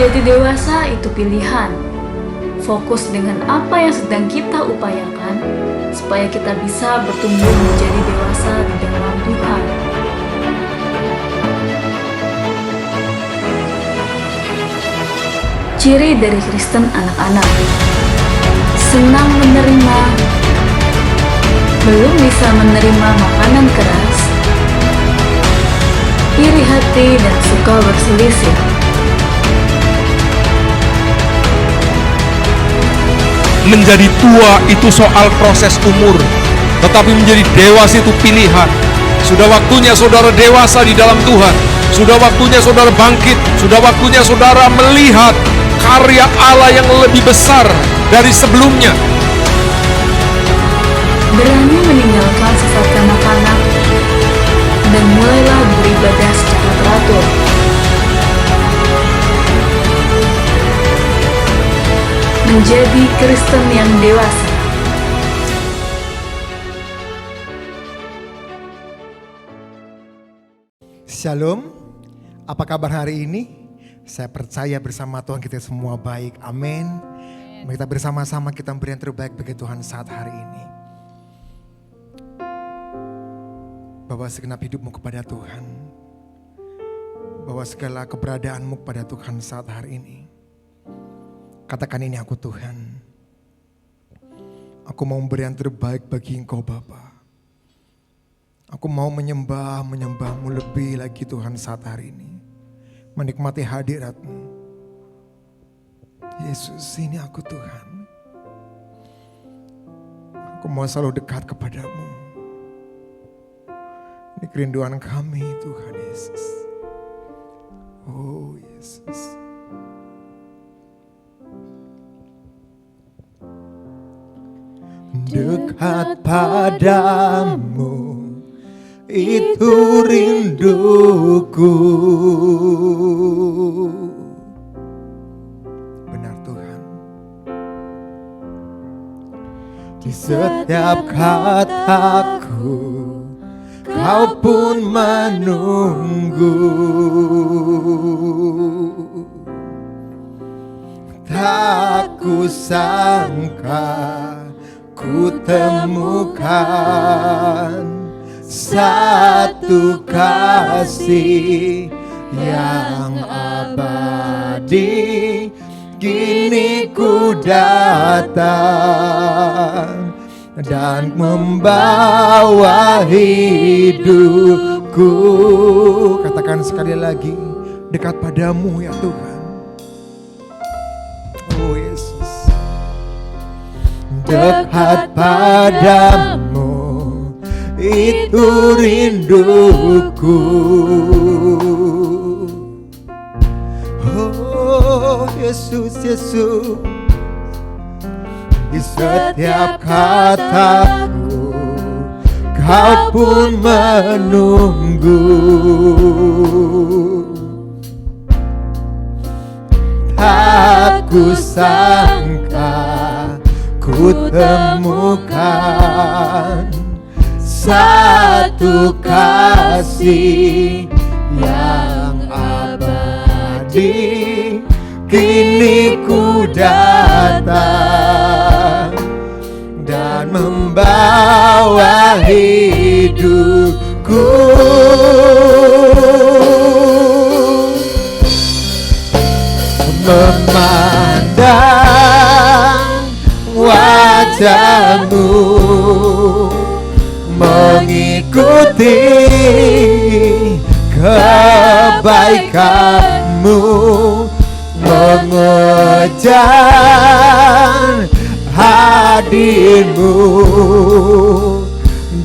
Menjadi dewasa itu pilihan. Fokus dengan apa yang sedang kita upayakan, supaya kita bisa bertumbuh menjadi dewasa di dalam Tuhan. Ciri dari Kristen anak-anak: senang menerima, belum bisa menerima makanan keras, iri hati dan suka berselisih. Menjadi tua itu soal proses umur, tetapi menjadi dewasa itu pilihan. Sudah waktunya saudara dewasa di dalam Tuhan. Sudah waktunya saudara bangkit. Sudah waktunya saudara melihat karya Allah yang lebih besar dari sebelumnya. Berani meninggalkan sifat kanak-kanak dan mulailah beribadah secara teratur. Menjadi Kristen yang dewasa. Shalom, apa kabar hari ini? Saya percaya bersama Tuhan kita semua baik, amin. Mari kita bersama-sama kita beri yang terbaik bagi Tuhan saat hari ini. Bawa segenap hidupmu kepada Tuhan. Bawa segala keberadaanmu kepada Tuhan saat hari ini. Katakan, ini aku Tuhan. Aku mau memberi yang terbaik bagi Engkau Bapa. Aku mau menyembah-Mu lebih lagi Tuhan saat hari ini. Menikmati hadirat-Mu. Yesus, ini aku Tuhan. Aku mau selalu dekat kepadamu. Ini kerinduan kami Tuhan Yesus. Oh Yesus. Dekat padamu itu rinduku. Benar Tuhan. Di setiap kataku Kau pun menunggu. Tak kusangka ku temukan satu kasih yang abadi. Kini ku datang dan membawa hidupku. Katakan sekali lagi, dekat padamu ya Tuhan. Oh Yesus. Dekat padamu itu rinduku. Oh Yesus, Yesus. Di setiap kataku Kau pun menunggu. Tak kusangka ku temukan satu kasih yang abadi. Kini ku datang dan membawa hidupku. Memandang wajah-Mu, mengikuti kebaikan-Mu, mengejar hadir-Mu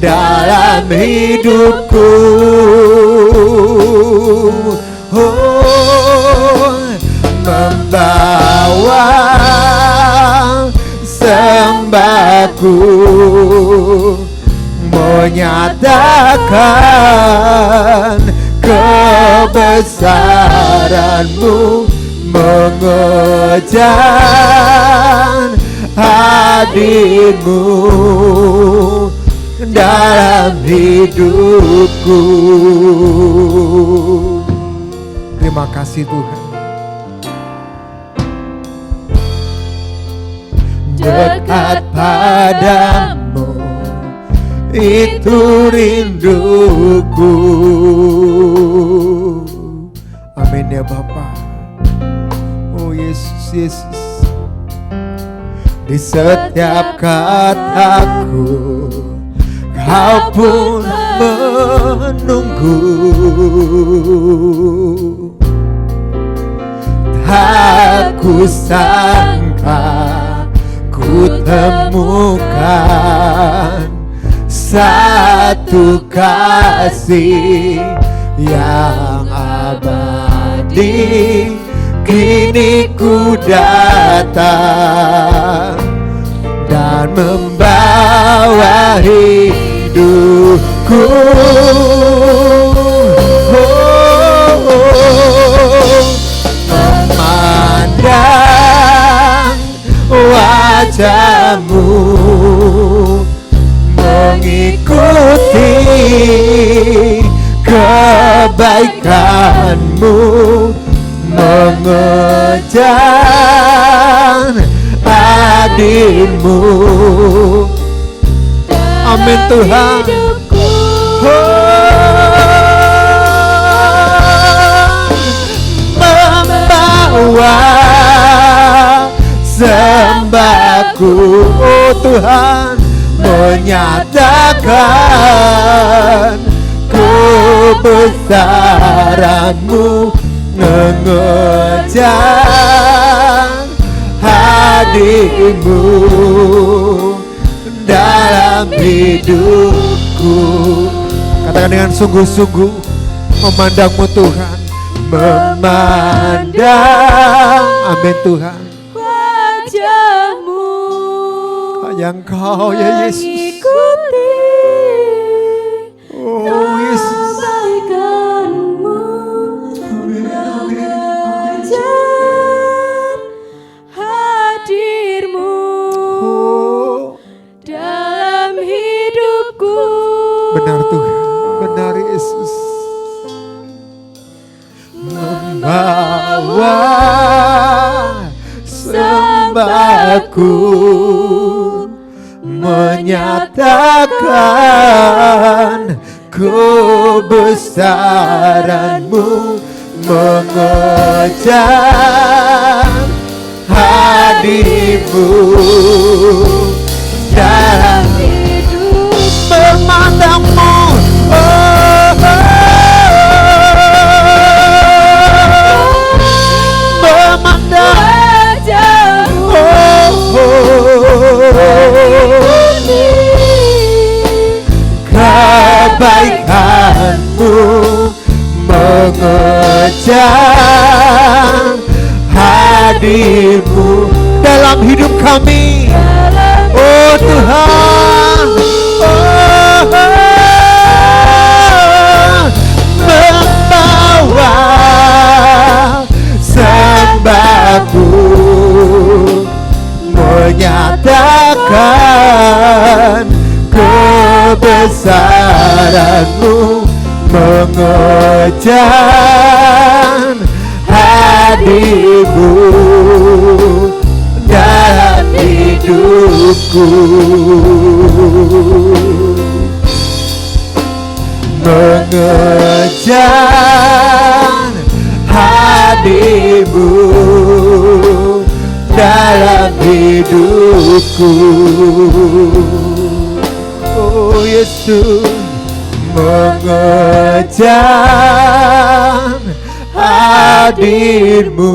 dalam hidupku. Oh, membawa sembahku, menyatakan kebesaran-Mu, mengejar hadir-Mu dalam hidupku. Terima kasih Tuhan. dekat padamu, itu rinduku. Amin ya Bapa. Oh Yesus, Yesus, di setiap kataku Kau pun menunggu. Tak kusangka ku temukan satu kasih yang abadi. Kini ku datang dan membawa hidupku. Memandang wajahmu, mengikuti kebaikanmu, mengejar hadirmu. Amin Tuhan. Membawa sembahku, oh Tuhan, menyatakan kebesaran-Mu, mengejar hadir-Mu dalam hidupku. Katakan dengan sungguh-sungguh, memandang-Mu Tuhan, memandang, amin Tuhan, wajah-Mu, hanya Engkau ya Yesus. mengikuti Oh Yesus, kebaikan-Mu, mengejar hadir-Mu oh dalam hidupku. benar Tuhan, benar Yesus. Membawa sembahku, menyatakan kebesaran-Mu, mengejar hadir-Mu dalam hidup. Memandang-Mu, memandang Wajah-Mu, kebaikan-Mu, mengejar hadir-Mu dalam hidup kami. Oh Tuhan, membawa sembahku, menyatakan kebesaran-Mu, mengejar hadir-Mu dalam hidupku. Mengejar hadir-Mu dalam hidupku. Oh Yesus, mengejar hadir-Mu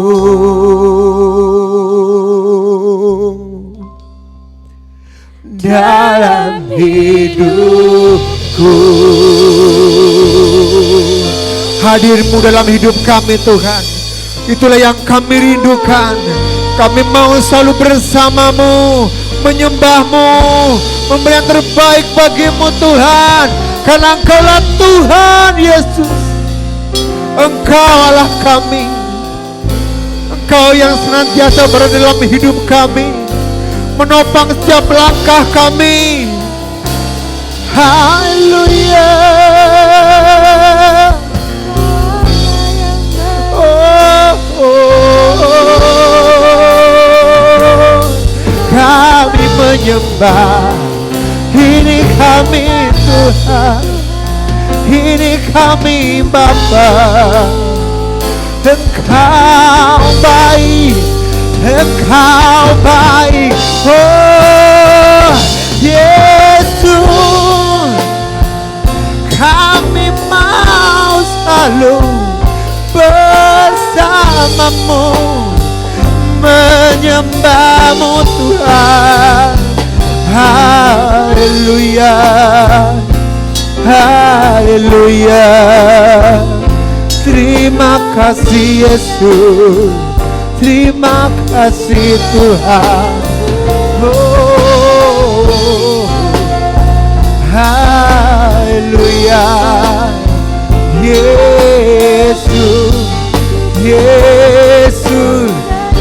dalam hidupku. Hadir-Mu dalam hidup kami Tuhan, itulah yang kami rindukan. Kami mau selalu bersama-Mu, menyembah-Mu, memberi yang terbaik bagi-Mu Tuhan. Karena Engkaulah Tuhan Yesus, Engkau Allah kami, Engkau yang senantiasa berada dalam hidup kami, menopang setiap langkah kami. Haleluya. Kami menyembah. Ini kami Tuhan, ini kami Bapa. Engkau baik, Engkau baik, oh Yesus. Kami mau selalu bersamamu, menyembahmu Tuhan. Haleluya, haleluya. Terima kasih Yesus, terima kasih Tuhan. Oh, haleluya. Yesus, Yesus,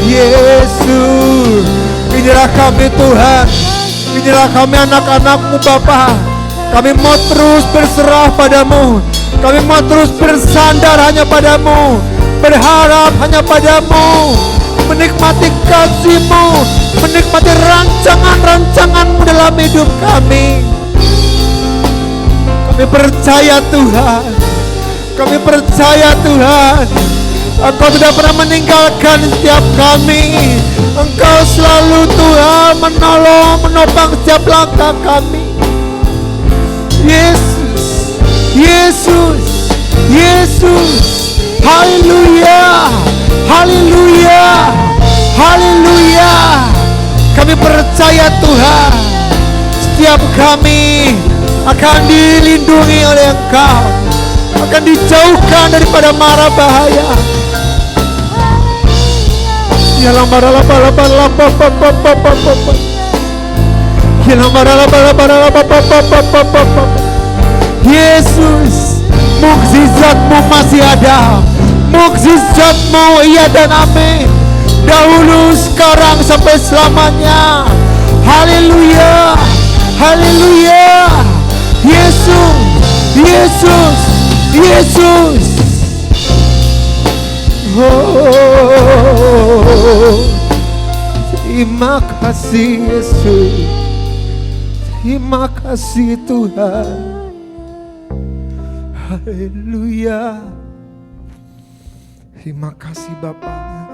Yesus. Inilah kami Tuhan, inilah kami anak-anak-Mu Bapa. Kami mau terus berserah padamu, kami mau terus bersandar hanya padamu, berharap hanya padamu, menikmati kasih-Mu, menikmati rancangan-rancangan-Mu dalam hidup kami. Kami percaya Tuhan, kami percaya Tuhan, Engkau tidak pernah meninggalkan setiap kami. Engkau selalu Tuhan menolong, menopang setiap langkah kami. Yesus, Yesus, Yesus. Haleluya, haleluya, haleluya. Kami percaya Tuhan, setiap kami akan dilindungi oleh Engkau, akan dijauhkan daripada mara bahaya. Yesus, mukjizat-Mu masih ada, mukjizat-Mu iya dan amin, dahulu, sekarang, sampai selamanya. Haleluya, haleluya. Yesus, Yesus, Yesus. Oh, terima kasih Yesus, terima kasih Tuhan. Haleluya. Terima kasih Bapa,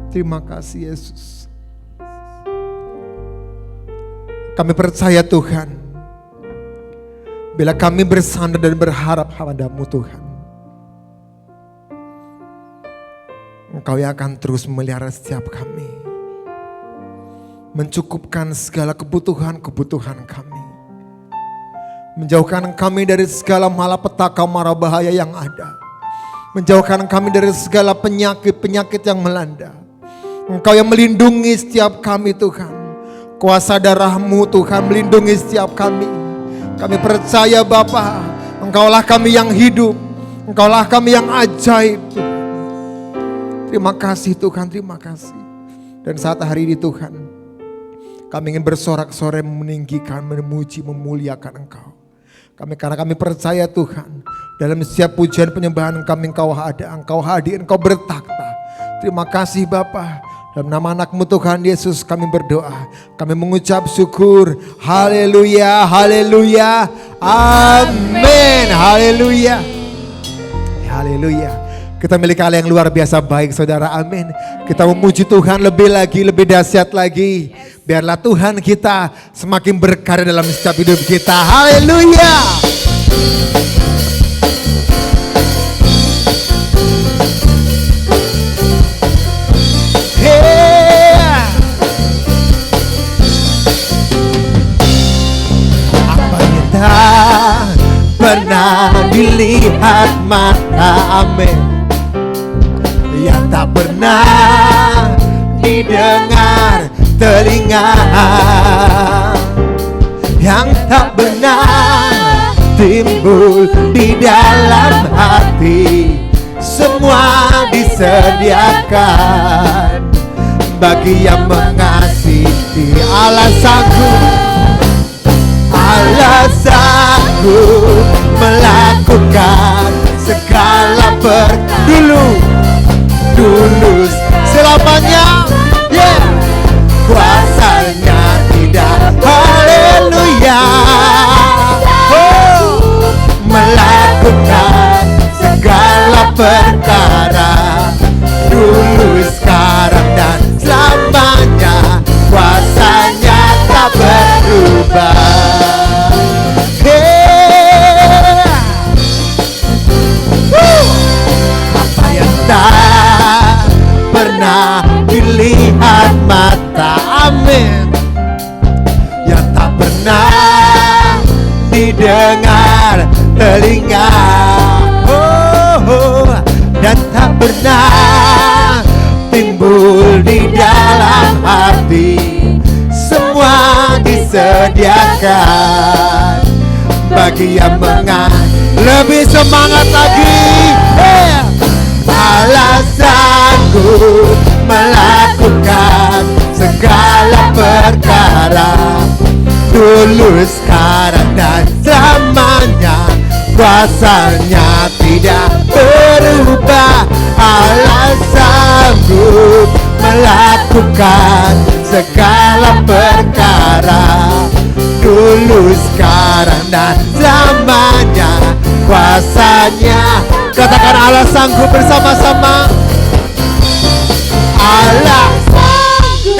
terima kasih Yesus. Kami percaya Tuhan, bila kami bersandar dan berharap padamu Tuhan, Engkau yang akan terus memelihara setiap kami, mencukupkan segala kebutuhan-kebutuhan kami, menjauhkan kami dari segala malapetaka mara bahaya yang ada, menjauhkan kami dari segala penyakit-penyakit yang melanda. Engkau yang melindungi setiap kami Tuhan, kuasa darah-Mu Tuhan melindungi setiap kami. Kami percaya Bapa, Engkaulah kami yang hidup, Engkaulah kami yang ajaib Tuhan. Terima kasih Tuhan, terima kasih. Dan saat hari ini Tuhan, kami ingin bersorak-sorai meninggikan, memuji, memuliakan Engkau. Karena kami percaya Tuhan, dalam setiap pujian penyembahan kami Engkau ada, Engkau hadir, Engkau bertakhta. Terima kasih Bapa. Dalam nama anak-Mu Tuhan Yesus kami berdoa, kami mengucap syukur. Haleluya, haleluya, amin, haleluya, haleluya. Kita milik Allah yang luar biasa baik saudara, amin. Kita memuji Tuhan lebih lagi, lebih dahsyat lagi. Biarlah Tuhan kita semakin berkarya dalam setiap hidup kita. Haleluya. Apa yang tak pernah dilihat mata, amin, yang tak pernah didengar telinga, yang tak pernah timbul di dalam hati, semua disediakan bagi yang mengasihi. Allah sanggup melakukan segala dulu selamanya, yeah. Kuasanya tidak melakukan segala perkara, dulu, sekarang, dan selamanya. Kuasanya tak berubah. Apa yang tak pernah dilihat mata, amin, yang tak pernah didengar telinga, dan tak pernah timbul di dalam hati, semua disediakan bagi yang lebih semangat lagi. Alasanku melakukan segala perkara, dulu, sekarang, dan selamanya. Kuasanya tidak berubah. Alasanku melakukan segala perkara, dulu, sekarang, dan selamanya. Kuasanya, katakan alasanku bersama-sama. Alasanku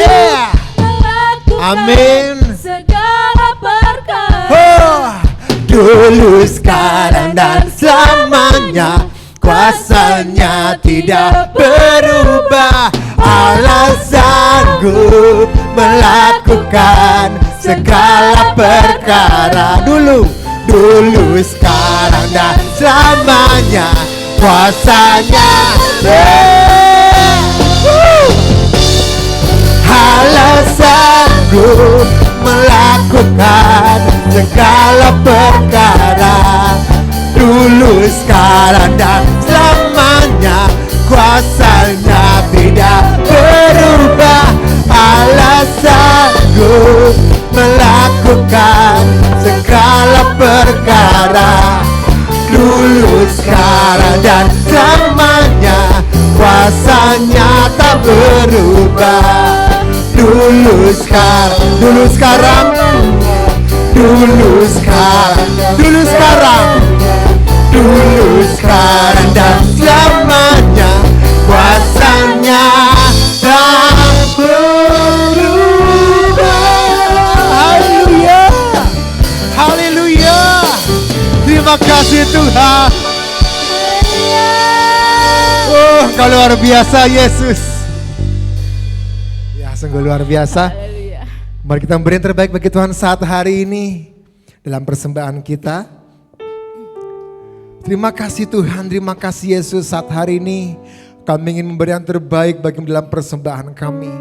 Amin. segala perkara, Dulu, sekarang, dan selamanya. Kuasanya tidak berubah. Alasanku melakukan segala perkara, dulu, sekarang, dan selamanya. Kuasanya, alasanku melakukan segala perkara, dulu, sekarang, dan selamanya. Kuasanya tidak berubah. Alasanku melakukan segala perkara, dulu, sekarang, dan selamanya. Kuasanya tak berubah. Dulu, sekarang, dulu, sekarang, dulu, sekarang, dulu, sekarang, dulu, sekarang, dan selamanya. Kuasanya tak berubah. Haleluya, haleluya. Terima kasih Tuhan. Oh, Engkau luar biasa Yesus. Ya, sungguh luar biasa. Mari kita memberi yang terbaik bagi Tuhan saat hari ini dalam persembahan kita. Terima kasih Tuhan, terima kasih Yesus. Saat hari ini kami ingin memberi yang terbaik bagi dalam persembahan kami,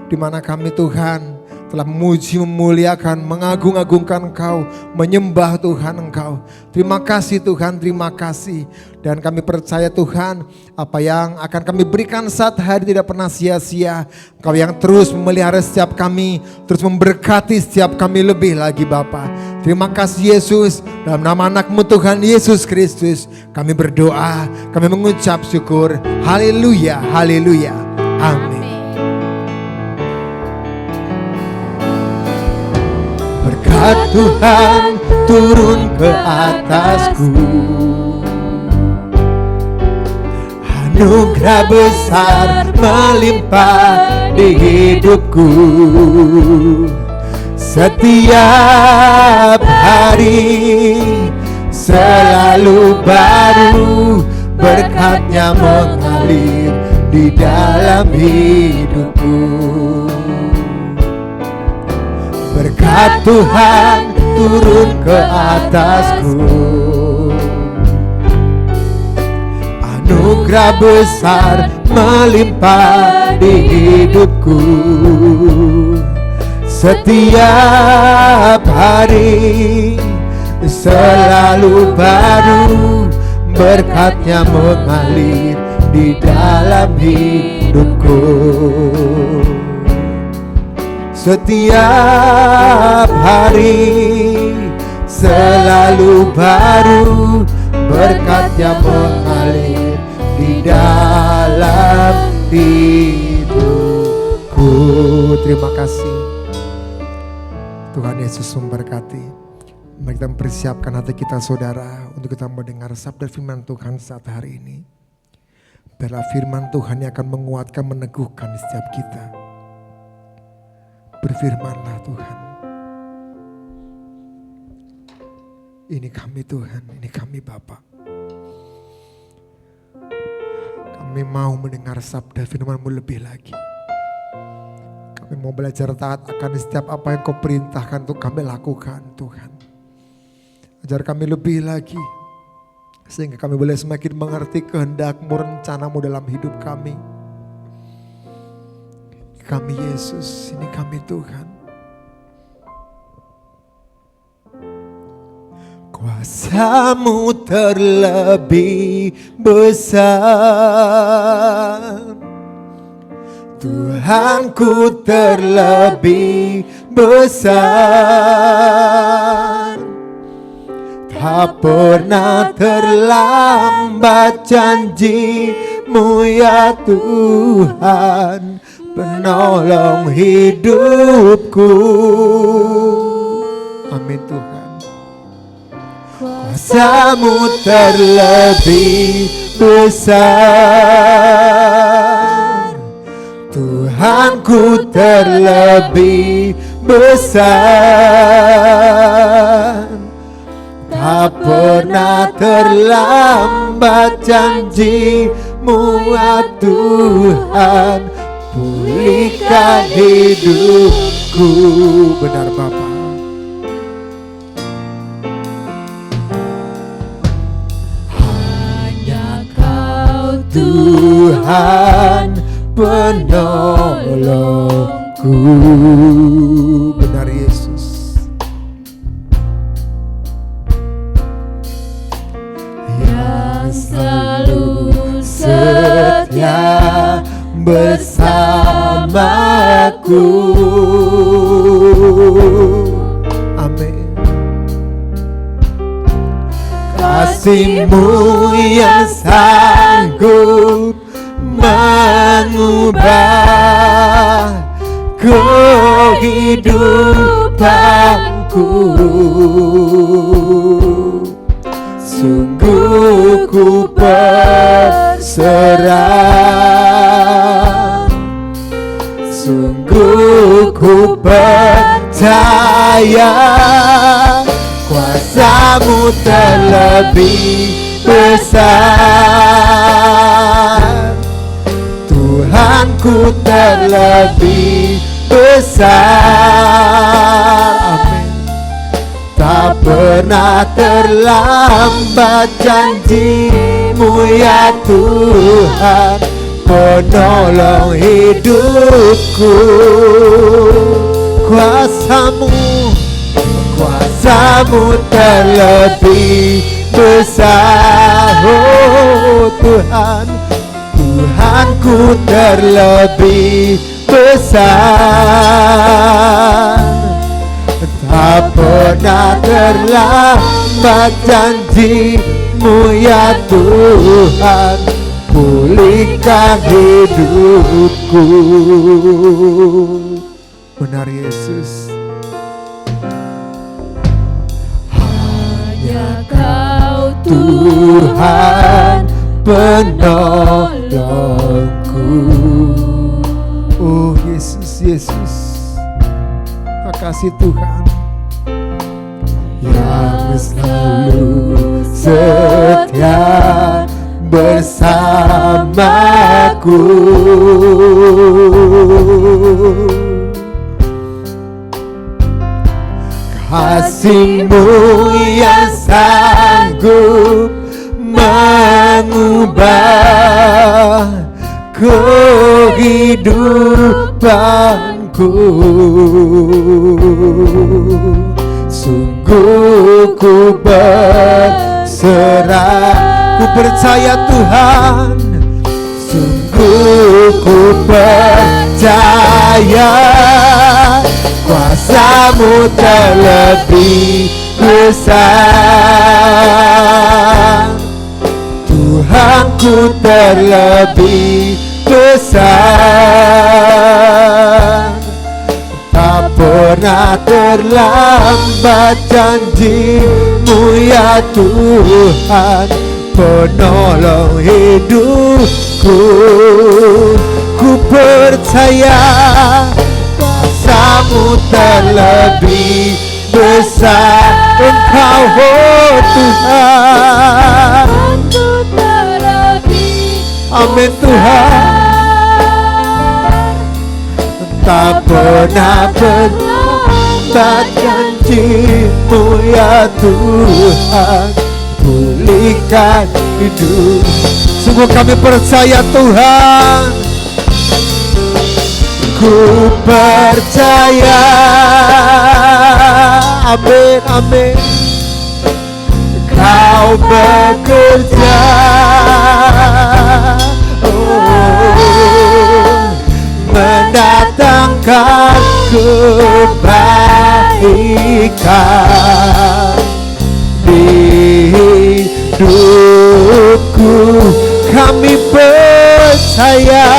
di mana kami Tuhan telah memuji, memuliakan, mengagung-agungkan Engkau, menyembah Tuhan Engkau. Terima kasih Tuhan, terima kasih. Dan kami percaya Tuhan, apa yang akan kami berikan saat hari tidak pernah sia-sia. Engkau yang terus memelihara setiap kami, terus memberkati setiap kami lebih lagi Bapa. Terima kasih Yesus, dalam nama anak-Mu Tuhan Yesus Kristus kami berdoa, kami mengucap syukur. Haleluya, haleluya, amin. Berkat Tuhan turun ke atasku, anugerah besar melimpah di hidupku. Setiap hari selalu baru, berkat-Nya mengalir di dalam hidupku. Berkat Tuhan turun ke atasku, anugerah besar melimpah di hidupku. Setiap hari selalu baru, berkat-Nya mengalir di dalam hidupku. Setiap hari selalu baru, berkat-Nya mengalir di dalam hidupku. Terima kasih. Tuhan Yesus memberkati. Mari kita mempersiapkan hati kita saudara untuk kita mendengar sabda firman Tuhan saat hari ini. Biarlah firman Tuhan yang akan menguatkan, meneguhkan setiap kita. Berfirmanlah Tuhan. Ini kami Tuhan, ini kami Bapa. Kami mau mendengar sabda firman-Mu lebih lagi. Kami mau belajar taat akan setiap apa yang Kau perintahkan untuk kami lakukan Tuhan. Ajar kami lebih lagi, sehingga kami boleh semakin mengerti kehendak-Mu, rencana-Mu dalam hidup kami. Kami Yesus, ini kami Tuhan. Kuasa-Mu terlebih besar, Tuhanku terlebih besar. Tak pernah terlambat janji-Mu ya Tuhan, penolong hidupku. Amin Tuhan. Kuasa-Mu terlebih besar, Tuhanku terlebih besar. Tak pernah terlambat janji-Mu ya Tuhan, pulihkan hidupku. Benar Bapa. Hanya Kau Tuhan penolongku. Benar Yesus. selalu Setia bersamaku. Amin. Kasih-Mu yang sanggup mengubah kehidupanku. Sungguh ku berserah, sungguh ku percaya, kuasa-Mu terlebih besar, Tuhanku terlebih besar. Amin. Tak pernah terlambat janji-Mu ya Tuhan, penolong hidupku. Kuasa-Mu terlebih besar, oh Tuhan, Tuhanku terlebih besar. Tak pernah terlambat janji-Mu ya Tuhan, pulihkan hidupku. Benar Yesus. hanya Kau Tuhan penolongku. Oh Yesus, Yesus. Kasih Tuhan yang selalu setia bersamaku. Kasih-Mu yang sanggup mengubah kehidupan. Sungguh ku berserah, ku percaya Tuhan, sungguh ku percaya, kuasa-Mu terlebih besar, Tuhanku terlebih besar. Tak pernah terlambat janji-Mu ya Tuhan, penolong hidupku. Ku percaya kuasa-Mu terlebih besar, Engkau oh Tuhan. Amin Tuhan. Tak pernah berlambat janji-Mu ya Tuhan, pulihkan hidup. Sungguh kami percaya Tuhan, ku percaya. Amin, amin. Kau bekerja, mendatangkan kebaikan di hidupku. Kami percaya,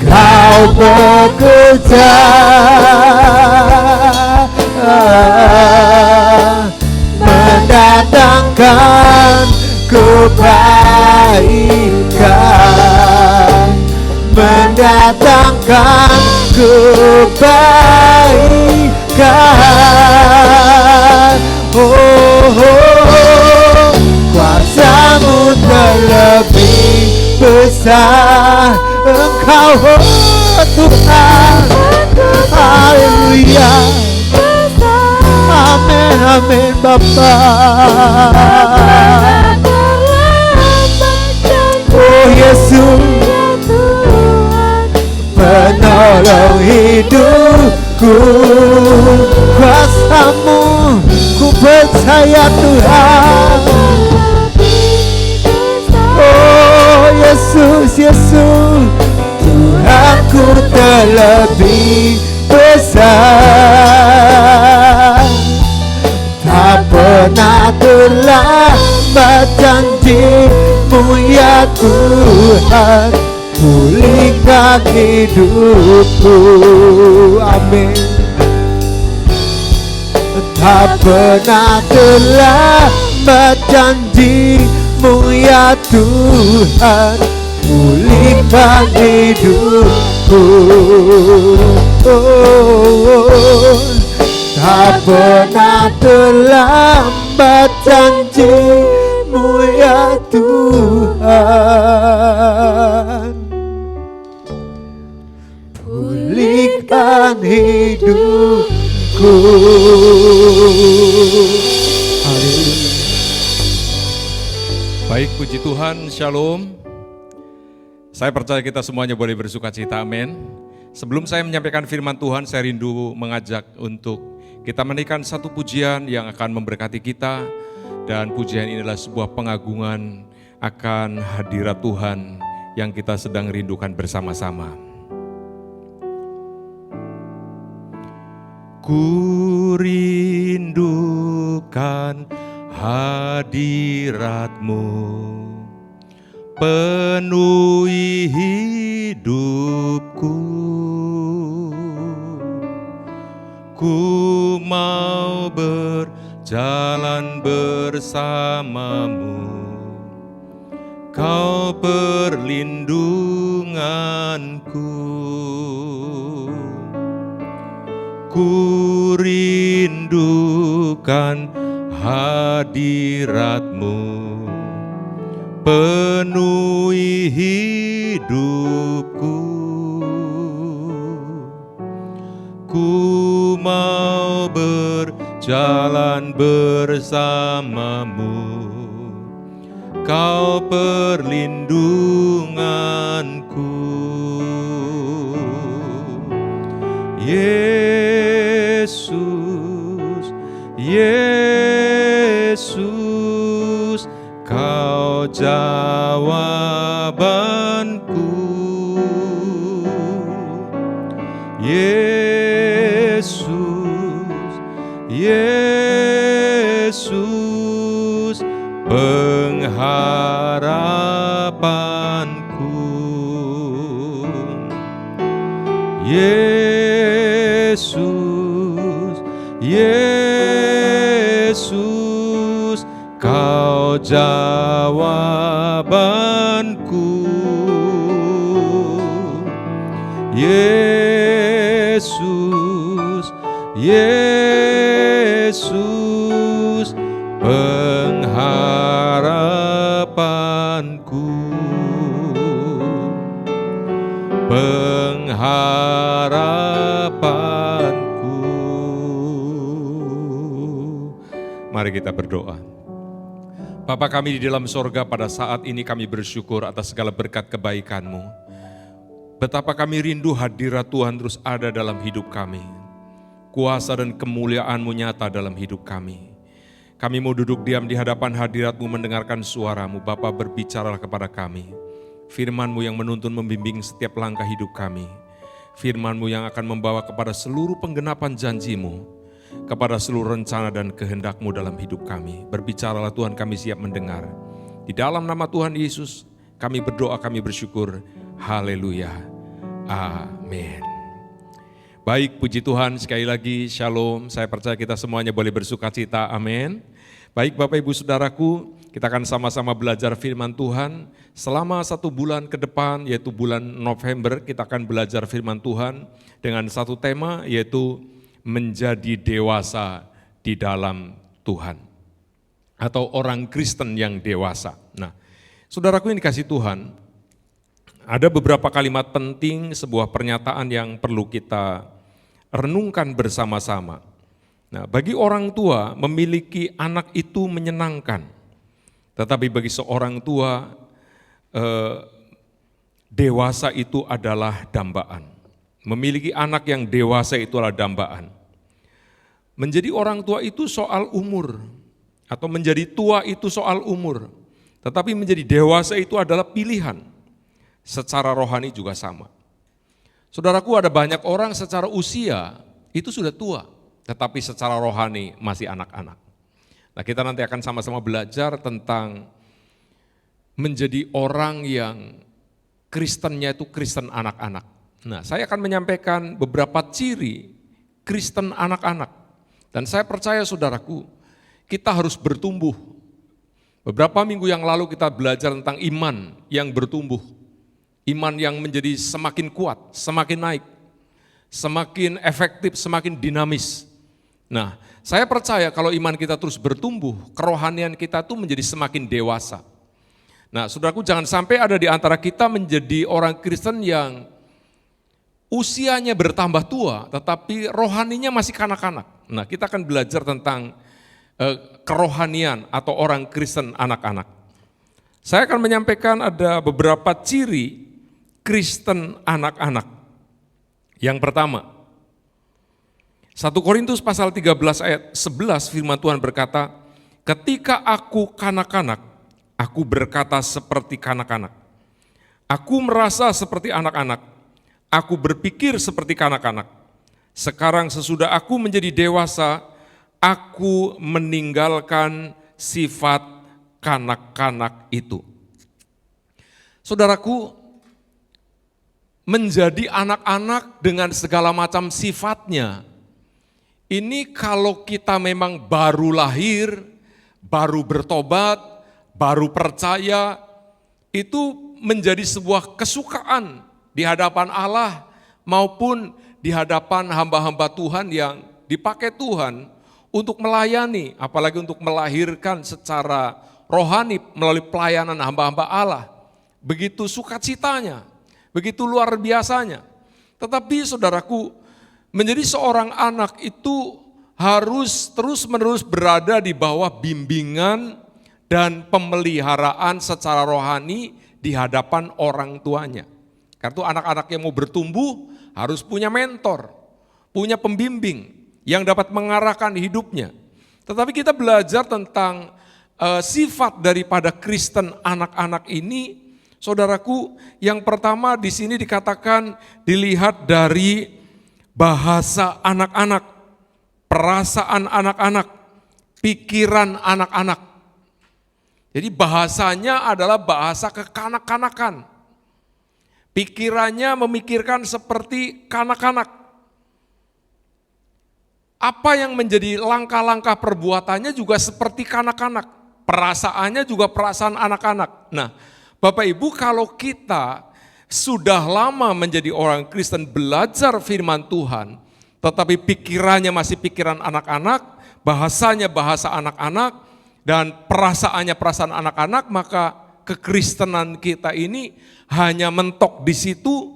Kau bekerja, mendatangkan kebaikan, mendatangkan kebaikan. Kuasa-Mu terlebih besar, Engkau oh Tuhan. Haleluya. Amin, amin Bapa. Oh Yesus, penolong hidupku. Kuasa-Mu ku percaya Tuhan. Oh Yesus, Yesus, Tuhanku terlebih besar. Tak pernah terlambat janji-Mu ya Tuhan, pulihkan hidupku. Amin. Tak pernah terlambat janji-Mu ya Tuhan, pulihkan hidupku. Tak pernah terlambat janji-Mu ya Tuhan, pulihkan hidupku. Haleluya. Baik, puji Tuhan, shalom. Saya percaya kita semuanya boleh bersuka cita, amin. Sebelum saya menyampaikan firman Tuhan, saya rindu mengajak untuk kita menaikkan satu pujian yang akan memberkati kita. Dan pujian ini adalah sebuah pengagungan akan hadirat Tuhan yang kita sedang rindukan bersama-sama. Ku rindukan hadirat-Mu, penuhi hidupku. Ku mau berjalan bersama-Mu, Kau perlindunganku. Ku rindukan hadirat-Mu, penuhi hidupku. Ku mau berjalan bersama-Mu, Kau perlindunganku. Yesus, Yesus, Kau jawabanku. Yesus, Yesus, pengharapan. Yesus, Yesus, Kau jawabanku. Yesus, Yesus, pengharapanku, pengharapanku. Mari kita berdoa. Bapa kami di dalam sorga, pada saat ini kami bersyukur atas segala berkat kebaikan-Mu. Betapa kami rindu hadirat Tuhan terus ada dalam hidup kami. Kuasa dan kemuliaan-Mu nyata dalam hidup kami. Kami mau duduk diam di hadapan hadirat-Mu mendengarkan suara-Mu. Bapa, berbicaralah kepada kami. Firman-Mu yang menuntun membimbing setiap langkah hidup kami. Firman-Mu yang akan membawa kepada seluruh penggenapan janji-Mu, kepada seluruh rencana dan kehendak-Mu dalam hidup kami. Berbicaralah Tuhan, kami siap mendengar. Di dalam nama Tuhan Yesus, kami berdoa, kami bersyukur. Haleluya. Amin. Baik, puji Tuhan, sekali lagi shalom. Saya percaya kita semuanya boleh bersuka cita. Amin. Baik Bapak Ibu Saudaraku, kita akan sama-sama belajar firman Tuhan. Selama 1 bulan ke depan, yaitu bulan November, kita akan belajar firman Tuhan dengan satu tema, yaitu menjadi dewasa di dalam Tuhan. Atau orang Kristen yang dewasa. Nah, saudaraku yang dikasih Tuhan, ada beberapa kalimat penting, sebuah pernyataan yang perlu kita renungkan bersama-sama. Nah, bagi orang tua, memiliki anak itu menyenangkan. Tetapi bagi seorang tua, dewasa itu adalah dambaan. Memiliki anak yang dewasa itu adalah dambaan. Menjadi orang tua itu soal umur, atau menjadi tua itu soal umur. Tetapi menjadi dewasa itu adalah pilihan. Secara rohani juga sama. Saudaraku, ada banyak orang secara usia itu sudah tua, tetapi secara rohani masih anak-anak. Nah, kita nanti akan sama-sama belajar tentang menjadi orang yang Kristennya itu Kristen anak-anak. Nah, saya akan menyampaikan beberapa ciri Kristen anak-anak. Dan saya percaya saudaraku, kita harus bertumbuh. Beberapa minggu yang lalu kita belajar tentang iman yang bertumbuh. Iman yang menjadi semakin kuat, semakin naik, semakin efektif, semakin dinamis. Nah, saya percaya kalau iman kita terus bertumbuh, kerohanian kita tuh menjadi semakin dewasa. Nah, saudaraku, jangan sampai ada di antara kita menjadi orang Kristen yang usianya bertambah tua, tetapi rohaninya masih kanak-kanak. Nah, kita akan belajar tentang kerohanian atau orang Kristen anak-anak. Saya akan menyampaikan ada beberapa ciri Kristen anak-anak. Yang pertama, 1 Korintus pasal 13 ayat 11 firman Tuhan berkata, ketika aku kanak-kanak, aku berkata seperti kanak-kanak. Aku merasa seperti anak-anak, aku berpikir seperti kanak-kanak. Sekarang sesudah aku menjadi dewasa, aku meninggalkan sifat kanak-kanak itu. Saudaraku, menjadi anak-anak dengan segala macam sifatnya, ini kalau kita memang baru lahir, baru bertobat, baru percaya, itu menjadi sebuah kesukaan di hadapan Allah maupun di hadapan hamba-hamba Tuhan yang dipakai Tuhan untuk melayani, apalagi untuk melahirkan secara rohani melalui pelayanan hamba-hamba Allah. Begitu sukacitanya, begitu luar biasanya. Tetapi saudaraku, menjadi seorang anak itu harus terus-menerus berada di bawah bimbingan dan pemeliharaan secara rohani di hadapan orang tuanya. Karena itu anak-anak yang mau bertumbuh harus punya mentor, punya pembimbing yang dapat mengarahkan hidupnya. Tetapi kita belajar tentang sifat daripada Kristen anak-anak ini. Saudaraku, yang pertama di sini dikatakan dilihat dari bahasa anak-anak, perasaan anak-anak, pikiran anak-anak. Jadi bahasanya adalah bahasa kekanak-kanakan. Pikirannya memikirkan seperti kanak-kanak. Apa yang menjadi langkah-langkah perbuatannya juga seperti kanak-kanak. Perasaannya juga perasaan anak-anak. Nah, Bapak Ibu, kalau kita sudah lama menjadi orang Kristen, belajar firman Tuhan, tetapi pikirannya masih pikiran anak-anak, bahasanya bahasa anak-anak, dan perasaannya perasaan anak-anak, maka kekristenan kita ini hanya mentok di situ,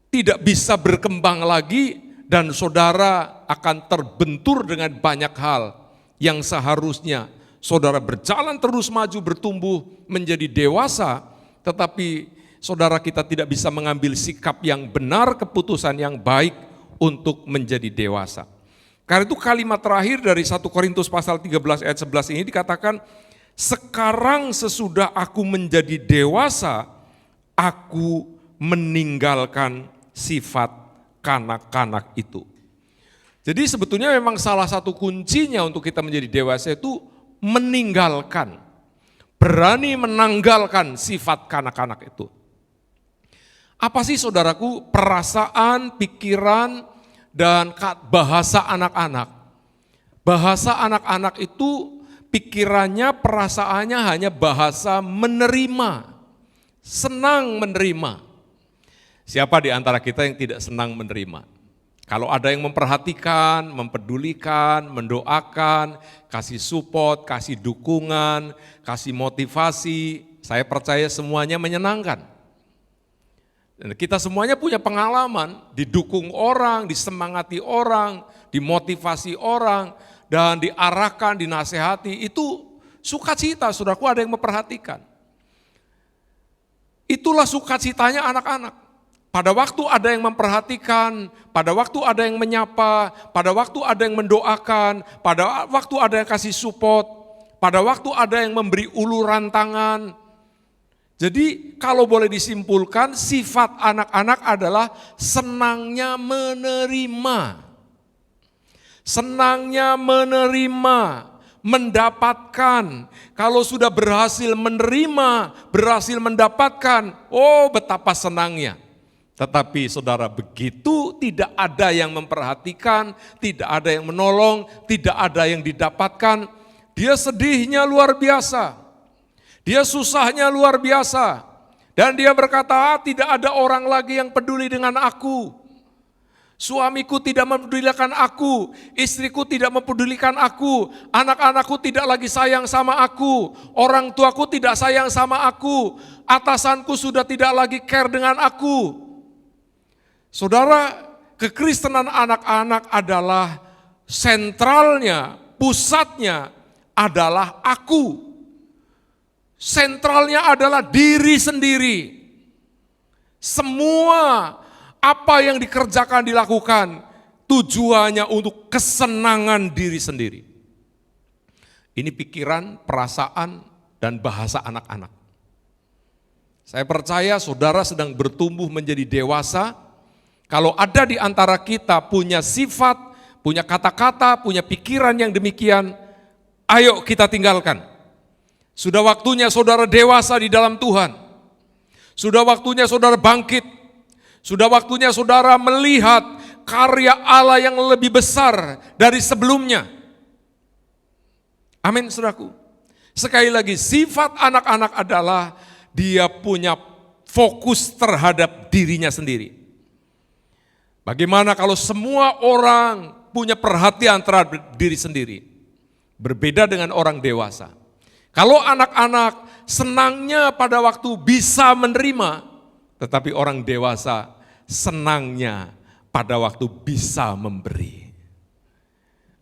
tidak bisa berkembang lagi, dan saudara akan terbentur dengan banyak hal yang seharusnya saudara berjalan terus maju, bertumbuh menjadi dewasa, tetapi saudara kita tidak bisa mengambil sikap yang benar, keputusan yang baik untuk menjadi dewasa. Karena itu kalimat terakhir dari 1 Korintus pasal 13 ayat 11 ini dikatakan, sekarang sesudah aku menjadi dewasa, aku meninggalkan sifat kanak-kanak itu. Jadi sebetulnya memang salah satu kuncinya untuk kita menjadi dewasa itu meninggalkan, berani menanggalkan sifat kanak-kanak itu. Apa sih saudaraku perasaan, pikiran, dan bahasa anak-anak? Bahasa anak-anak itu pikirannya, perasaannya hanya bahasa menerima, senang menerima. Siapa di antara kita yang tidak senang menerima? Kalau ada yang memperhatikan, mempedulikan, mendoakan, kasih support, kasih dukungan, kasih motivasi, saya percaya semuanya menyenangkan. Dan kita semuanya punya pengalaman, didukung orang, disemangati orang, dimotivasi orang, dan diarahkan, dinasehati, itu sukacita, saudaraku, ada yang memperhatikan. Itulah sukacitanya anak-anak. Pada waktu ada yang memperhatikan, pada waktu ada yang menyapa, pada waktu ada yang mendoakan, pada waktu ada yang kasih support, pada waktu ada yang memberi uluran tangan. Jadi kalau boleh disimpulkan, sifat anak-anak adalah senangnya menerima. Senangnya menerima, mendapatkan. Kalau sudah berhasil menerima, berhasil mendapatkan, oh betapa senangnya. Tetapi saudara, begitu tidak ada yang memperhatikan, tidak ada yang menolong, tidak ada yang didapatkan, dia sedihnya luar biasa, dia susahnya luar biasa, dan dia berkata, tidak ada orang lagi yang peduli dengan aku. Suamiku tidak mempedulikan aku, istriku tidak mempedulikan aku, anak-anakku tidak lagi sayang sama aku, orang tuaku tidak sayang sama aku, atasanku sudah tidak lagi care dengan aku. Saudara, kekristenan anak-anak adalah sentralnya, pusatnya adalah aku. Sentralnya adalah diri sendiri. Semua apa yang dikerjakan, dilakukan, tujuannya untuk kesenangan diri sendiri. Ini pikiran, perasaan, dan bahasa anak-anak. Saya percaya saudara sedang bertumbuh menjadi dewasa. Kalau ada di antara kita punya sifat, punya kata-kata, punya pikiran yang demikian, ayo kita tinggalkan. Sudah waktunya saudara dewasa di dalam Tuhan. Sudah waktunya saudara bangkit. Sudah waktunya saudara melihat karya Allah yang lebih besar dari sebelumnya. Amin, saudaraku. Sekali lagi, sifat anak-anak adalah dia punya fokus terhadap dirinya sendiri. Bagaimana kalau semua orang punya perhatian terhadap diri sendiri? Berbeda dengan orang dewasa. Kalau anak-anak senangnya pada waktu bisa menerima, tetapi orang dewasa senangnya pada waktu bisa memberi.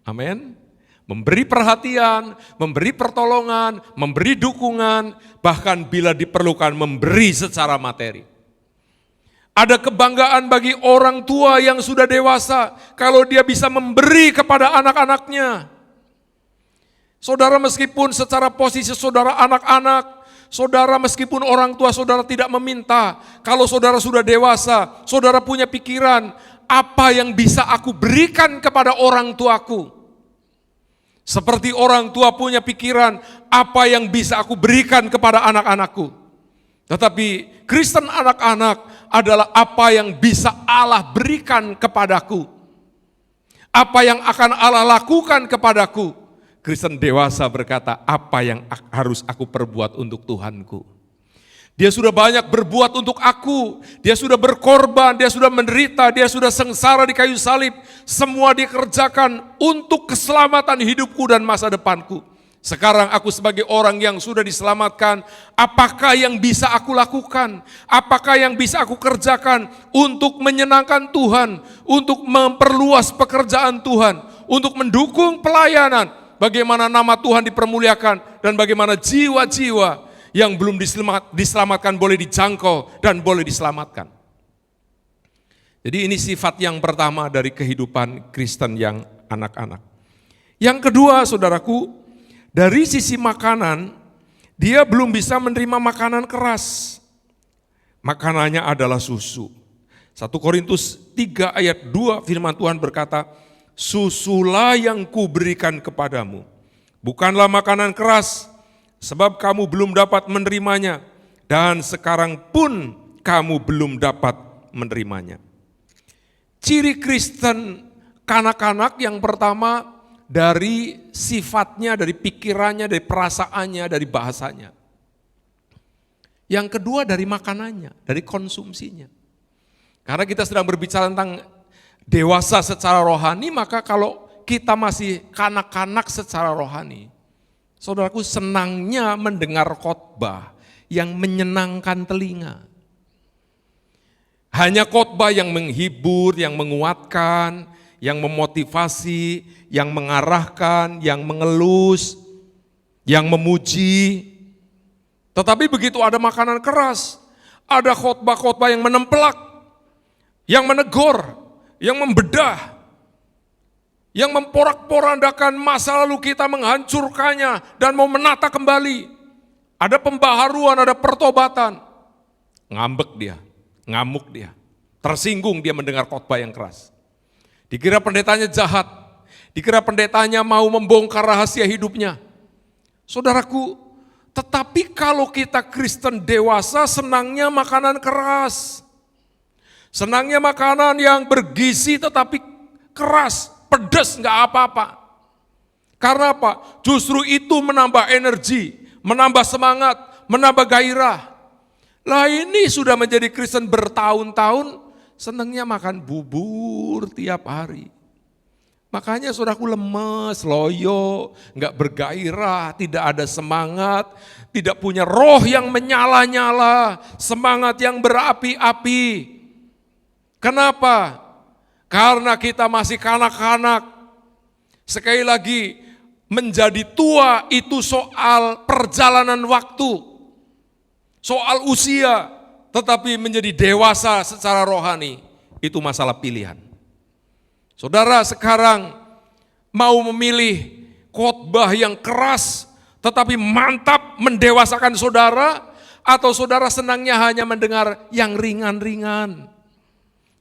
Amin. Memberi perhatian, memberi pertolongan, memberi dukungan, bahkan bila diperlukan memberi secara materi. Ada kebanggaan bagi orang tua yang sudah dewasa kalau dia bisa memberi kepada anak-anaknya. Saudara, meskipun secara posisi saudara anak-anak, saudara meskipun orang tua saudara tidak meminta, kalau saudara sudah dewasa, saudara punya pikiran, apa yang bisa aku berikan kepada orang tuaku? Seperti orang tua punya pikiran, apa yang bisa aku berikan kepada anak-anakku? Tetapi Kristen anak-anak adalah apa yang bisa Allah berikan kepadaku. Apa yang akan Allah lakukan kepadaku. Kristen dewasa berkata, apa yang harus aku perbuat untuk Tuhanku. Dia sudah banyak berbuat untuk aku, dia sudah berkorban, dia sudah menderita, dia sudah sengsara di kayu salib. Semua dikerjakan untuk keselamatan hidupku dan masa depanku. Sekarang aku sebagai orang yang sudah diselamatkan, apakah yang bisa aku lakukan? Apakah yang bisa aku kerjakan untuk menyenangkan Tuhan, untuk memperluas pekerjaan Tuhan, untuk mendukung pelayanan, bagaimana nama Tuhan dipermuliakan, dan bagaimana jiwa-jiwa yang belum diselamatkan boleh dijangkau dan boleh diselamatkan. Jadi ini sifat yang pertama dari kehidupan Kristen yang anak-anak. Yang kedua, saudaraku, dari sisi makanan, dia belum bisa menerima makanan keras. Makanannya adalah susu. 1 Korintus 3 ayat 2 firman Tuhan berkata, susulah yang kuberikan kepadamu, bukanlah makanan keras, sebab kamu belum dapat menerimanya, dan sekarang pun kamu belum dapat menerimanya. Ciri Kristen kanak-kanak yang pertama dari sifatnya, dari pikirannya, dari perasaannya, dari bahasanya. Yang kedua dari makanannya, dari konsumsinya. Karena kita sedang berbicara tentang dewasa secara rohani, maka kalau kita masih kanak-kanak secara rohani, saudaraku, senangnya mendengar khotbah yang menyenangkan telinga. Hanya khotbah yang menghibur, yang menguatkan, yang memotivasi, yang mengarahkan, yang mengelus, yang memuji. Tetapi begitu ada makanan keras, ada khotbah-khotbah yang menempelak, yang menegur, yang membedah, yang memporak-porandakan masa lalu kita, menghancurkannya dan mau menata kembali. Ada pembaharuan, ada pertobatan. Ngambek dia, ngamuk dia, tersinggung dia mendengar khotbah yang keras. Dikira pendetanya jahat, dikira pendetanya mau membongkar rahasia hidupnya. Saudaraku, tetapi kalau kita Kristen dewasa senangnya makanan keras. Senangnya makanan yang bergizi tetapi keras, pedas nggak apa-apa. Karena apa? Justru itu menambah energi, menambah semangat, menambah gairah. Lah ini sudah menjadi Kristen bertahun-tahun, senangnya makan bubur tiap hari. Makanya saudaraku lemes, loyo, nggak bergairah, tidak ada semangat, tidak punya roh yang menyala-nyala, semangat yang berapi-api. Kenapa? Karena kita masih kanak-kanak. Sekali lagi, menjadi tua itu soal perjalanan waktu, soal usia, tetapi menjadi dewasa secara rohani, itu masalah pilihan. Saudara sekarang mau memilih khotbah yang keras, tetapi mantap mendewasakan saudara, atau saudara senangnya hanya mendengar yang ringan-ringan,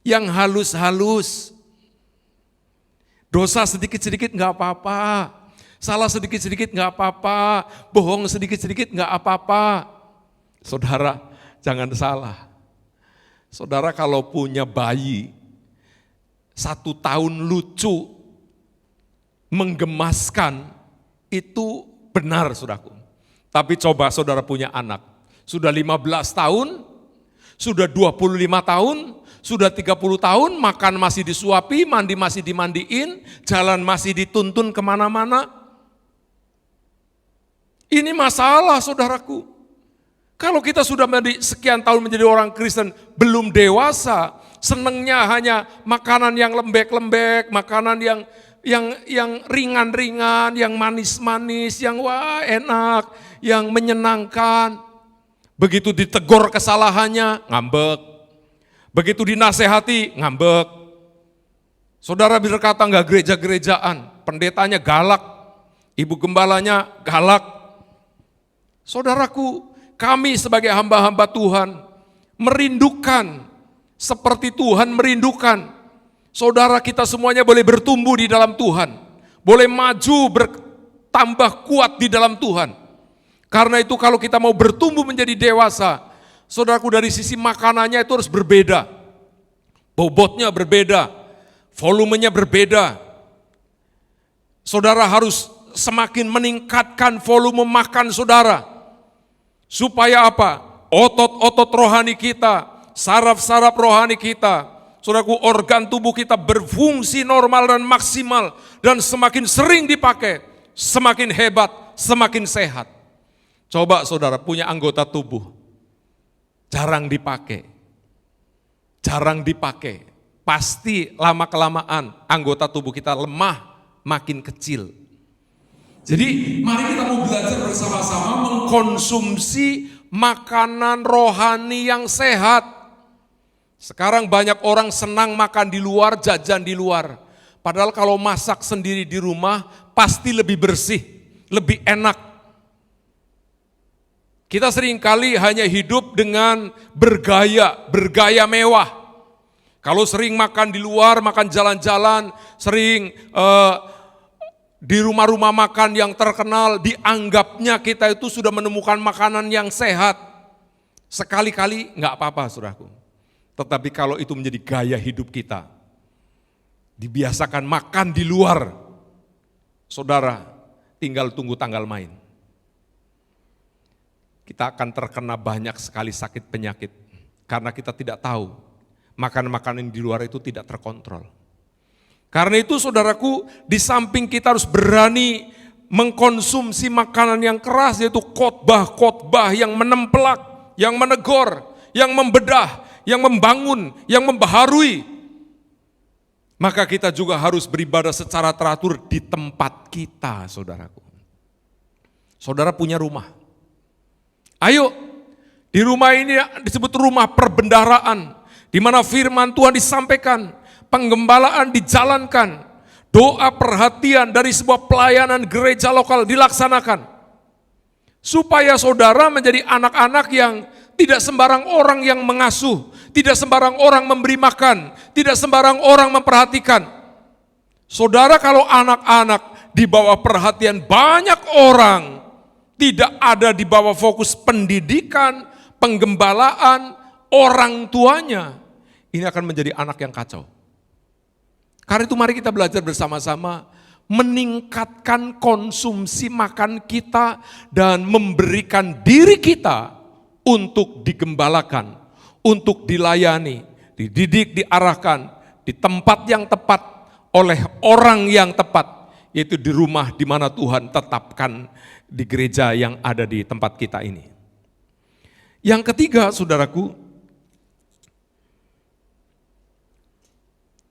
yang halus-halus. Dosa sedikit-sedikit nggak apa-apa, salah sedikit-sedikit nggak apa-apa, bohong sedikit-sedikit nggak apa-apa. Saudara, jangan salah. Saudara kalau punya bayi, 1 tahun lucu, menggemaskan, itu benar saudaraku. Tapi coba saudara punya anak, sudah 15 tahun, sudah 25 tahun, sudah 30 tahun, makan masih disuapi, mandi masih dimandiin, jalan masih dituntun kemana-mana. Ini masalah saudaraku. Kalau kita sudah sekian tahun menjadi orang Kristen, belum dewasa, senangnya hanya makanan yang lembek-lembek, makanan yang ringan-ringan, yang manis-manis, yang wah enak, yang menyenangkan. Begitu ditegur kesalahannya, ngambek. Begitu dinasehati, ngambek. Saudara berkata nggak gereja-gerejaan, pendetanya galak, ibu gembalanya galak. Saudaraku, kami sebagai hamba-hamba Tuhan merindukan seperti Tuhan merindukan. Saudara kita semuanya boleh bertumbuh di dalam Tuhan, boleh maju bertambah kuat di dalam Tuhan. Karena itu kalau kita mau bertumbuh menjadi dewasa, Saudaraku, dari sisi makanannya itu harus berbeda. Bobotnya berbeda, volumenya berbeda. Saudara harus semakin meningkatkan volume makan saudara. Supaya apa? Otot-otot rohani kita, saraf-saraf rohani kita, saudaraku, organ tubuh kita berfungsi normal dan maksimal. Dan semakin sering dipakai, semakin hebat, semakin sehat. Coba saudara punya anggota tubuh, jarang dipakai. Pasti lama-kelamaan anggota tubuh kita lemah, makin kecil. Jadi mari kita mau belajar bersama-sama mengkonsumsi makanan rohani yang sehat. Sekarang banyak orang senang makan di luar, jajan di luar. Padahal kalau masak sendiri di rumah pasti lebih bersih, lebih enak. Kita seringkali hanya hidup dengan bergaya mewah. Kalau sering makan di luar, makan jalan-jalan, sering di rumah-rumah makan yang terkenal, dianggapnya kita itu sudah menemukan makanan yang sehat. Sekali-kali nggak apa-apa saudaraku. Tetapi kalau itu menjadi gaya hidup kita, dibiasakan makan di luar, saudara tinggal tunggu tanggal main. Kita akan terkena banyak sekali sakit penyakit, karena kita tidak tahu makanan-makanan di luar itu tidak terkontrol. Karena itu saudaraku, di samping kita harus berani mengkonsumsi makanan yang keras, yaitu khotbah-khotbah yang menempelak, yang menegur, yang membedah, yang membangun, yang membaharui. Maka kita juga harus beribadah secara teratur di tempat kita, saudaraku. Saudara punya rumah. Ayo, di rumah ini disebut rumah perbendaharaan, di mana firman Tuhan disampaikan, penggembalaan dijalankan, doa perhatian dari sebuah pelayanan gereja lokal dilaksanakan. Supaya saudara menjadi anak-anak yang tidak sembarang orang yang mengasuh, tidak sembarang orang memberi makan, tidak sembarang orang memperhatikan. Saudara kalau anak-anak di bawah perhatian banyak orang, tidak ada di bawah fokus pendidikan, penggembalaan, orang tuanya, ini akan menjadi anak yang kacau. Karena itu mari kita belajar bersama-sama meningkatkan konsumsi makan kita dan memberikan diri kita untuk digembalakan, untuk dilayani, dididik, diarahkan di tempat yang tepat oleh orang yang tepat, yaitu di rumah di mana Tuhan tetapkan di gereja yang ada di tempat kita ini. Yang ketiga, saudaraku,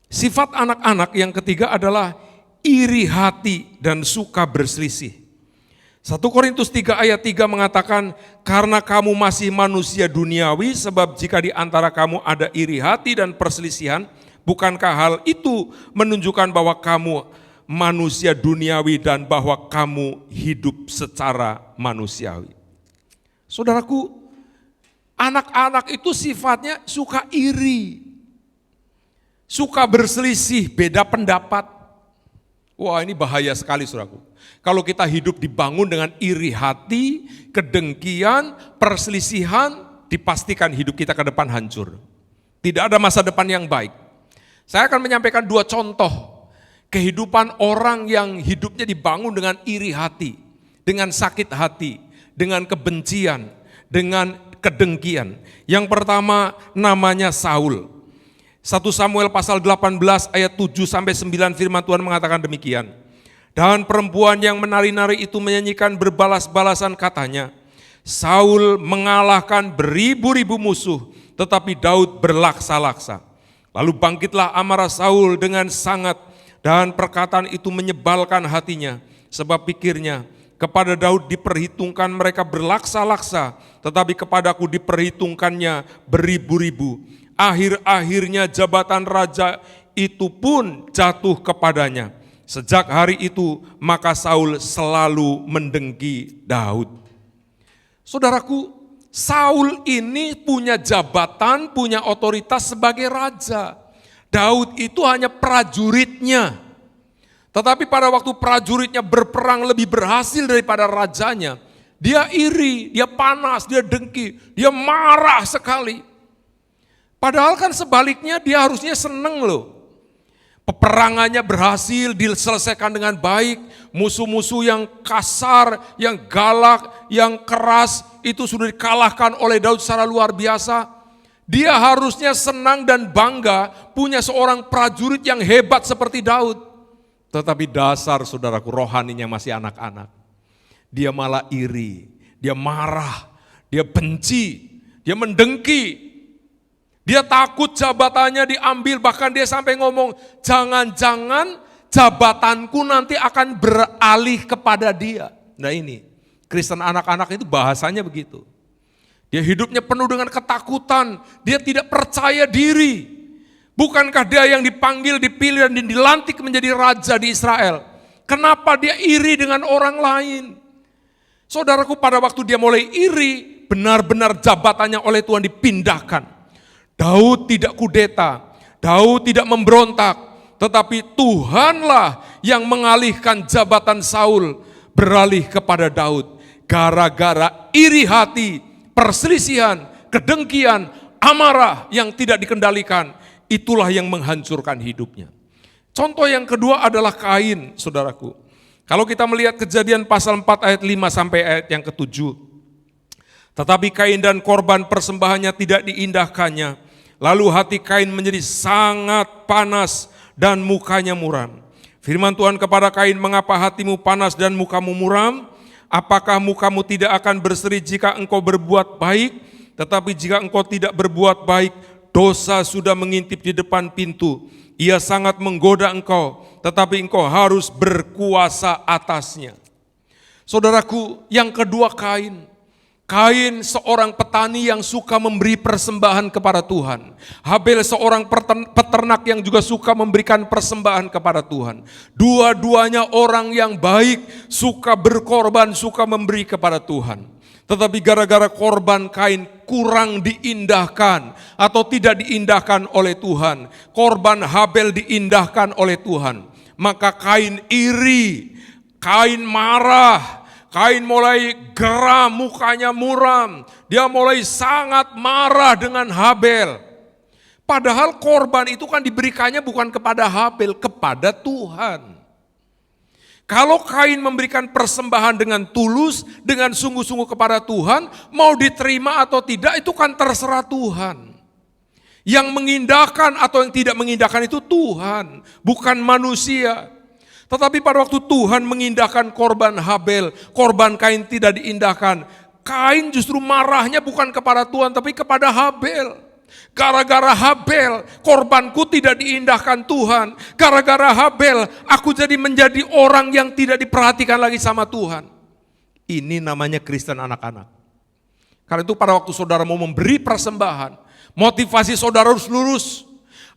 sifat anak-anak yang ketiga adalah iri hati dan suka berselisih. 1 Korintus 3 ayat 3 mengatakan, karena kamu masih manusia duniawi, sebab jika di antara kamu ada iri hati dan perselisihan, bukankah hal itu menunjukkan bahwa kamu manusia duniawi dan bahwa kamu hidup secara manusiawi. Saudaraku, anak-anak itu sifatnya suka iri. Suka berselisih, beda pendapat. Wah, ini bahaya sekali saudaraku. Kalau kita hidup dibangun dengan iri hati, kedengkian, perselisihan, dipastikan hidup kita ke depan hancur. Tidak ada masa depan yang baik. Saya akan menyampaikan 2 contoh kehidupan orang yang hidupnya dibangun dengan iri hati, dengan sakit hati, dengan kebencian, dengan kedengkian. Yang pertama namanya Saul. 1 Samuel pasal 18 ayat 7 sampai 9 firman Tuhan mengatakan demikian. Dan perempuan yang menari-nari itu menyanyikan berbalas-balasan katanya, Saul mengalahkan beribu-ribu musuh, tetapi Daud berlaksa-laksa. Lalu bangkitlah amarah Saul dengan sangat, dan perkataan itu menyebalkan hatinya, sebab pikirnya, kepada Daud diperhitungkan mereka berlaksa-laksa, tetapi kepadaku diperhitungkannya beribu-ribu. Akhir-akhirnya jabatan raja itu pun jatuh kepadanya. Sejak hari itu maka Saul selalu mendengki Daud. Saudaraku, Saul ini punya jabatan, punya otoritas sebagai raja. Daud itu hanya prajuritnya. Tetapi pada waktu prajuritnya berperang lebih berhasil daripada rajanya, Dia iri, dia panas, dia dengki, dia marah sekali. Padahal kan sebaliknya dia harusnya seneng loh. Peperangannya berhasil diselesaikan dengan baik. Musuh-musuh yang kasar, yang galak, yang keras itu sudah dikalahkan oleh Daud secara luar biasa. Dia harusnya senang dan bangga punya seorang prajurit yang hebat seperti Daud. Tetapi dasar saudaraku rohaninya masih anak-anak. Dia malah iri, dia marah, dia benci, dia mendengki. Dia takut jabatannya diambil, bahkan dia sampai ngomong, jangan-jangan jabatanku nanti akan beralih kepada dia. Nah ini, Kristen anak-anak itu bahasanya begitu. Dia hidupnya penuh dengan ketakutan, dia tidak percaya diri. Bukankah dia yang dipanggil, dipilih, dan dilantik menjadi raja di Israel? Kenapa dia iri dengan orang lain? Saudaraku, pada waktu dia mulai iri, benar-benar jabatannya oleh Tuhan dipindahkan. Daud tidak kudeta, Daud tidak memberontak, tetapi Tuhanlah yang mengalihkan jabatan Saul beralih kepada Daud. Gara-gara iri hati, perselisihan, kedengkian, amarah yang tidak dikendalikan, itulah yang menghancurkan hidupnya. Contoh yang kedua adalah Kain, saudaraku. Kalau kita melihat Kejadian pasal 4 ayat 5 sampai ayat yang ke-7. Tetapi Kain dan korban persembahannya tidak diindahkannya. Lalu hati Kain menjadi sangat panas dan mukanya muram. Firman Tuhan kepada Kain, mengapa hatimu panas dan mukamu muram? Apakah mukamu tidak akan berseri jika engkau berbuat baik? Tetapi jika engkau tidak berbuat baik, dosa sudah mengintip di depan pintu. Ia sangat menggoda engkau, tetapi engkau harus berkuasa atasnya. Saudaraku, yang kedua Kain. Kain seorang petani yang suka memberi persembahan kepada Tuhan. Habel seorang peternak yang juga suka memberikan persembahan kepada Tuhan. Dua-duanya orang yang baik, suka berkorban, suka memberi kepada Tuhan. Tetapi gara-gara korban Kain kurang diindahkan atau tidak diindahkan oleh Tuhan. Korban Habel diindahkan oleh Tuhan. Maka Kain iri, Kain marah. Kain mulai geram, mukanya muram. Dia mulai sangat marah dengan Habel. Padahal korban itu kan diberikannya bukan kepada Habel, kepada Tuhan. Kalau Kain memberikan persembahan dengan tulus, dengan sungguh-sungguh kepada Tuhan, mau diterima atau tidak itu kan terserah Tuhan. Yang mengindahkan atau yang tidak mengindahkan itu Tuhan, bukan manusia. Tetapi pada waktu Tuhan mengindahkan korban Habel, korban Kain tidak diindahkan. Kain justru marahnya bukan kepada Tuhan tapi kepada Habel. Gara-gara Habel, korbanku tidak diindahkan Tuhan. Gara-gara Habel, aku jadi menjadi orang yang tidak diperhatikan lagi sama Tuhan. Ini namanya Kristen anak-anak. Karena itu pada waktu saudara mau memberi persembahan, motivasi saudara harus lurus.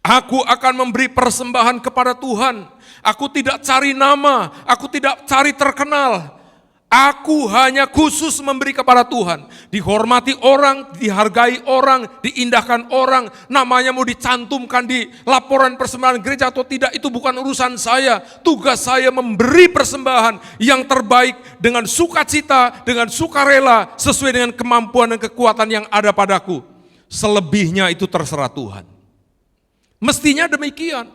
Aku akan memberi persembahan kepada Tuhan. Aku tidak cari nama, aku tidak cari terkenal. Aku hanya khusus memberi kepada Tuhan. Dihormati orang, dihargai orang, diindahkan orang. Namanya mau dicantumkan di laporan persembahan gereja atau tidak, itu bukan urusan saya. Tugas saya memberi persembahan yang terbaik dengan sukacita, dengan sukarela, sesuai dengan kemampuan dan kekuatan yang ada padaku. Selebihnya itu terserah Tuhan. Mestinya demikian.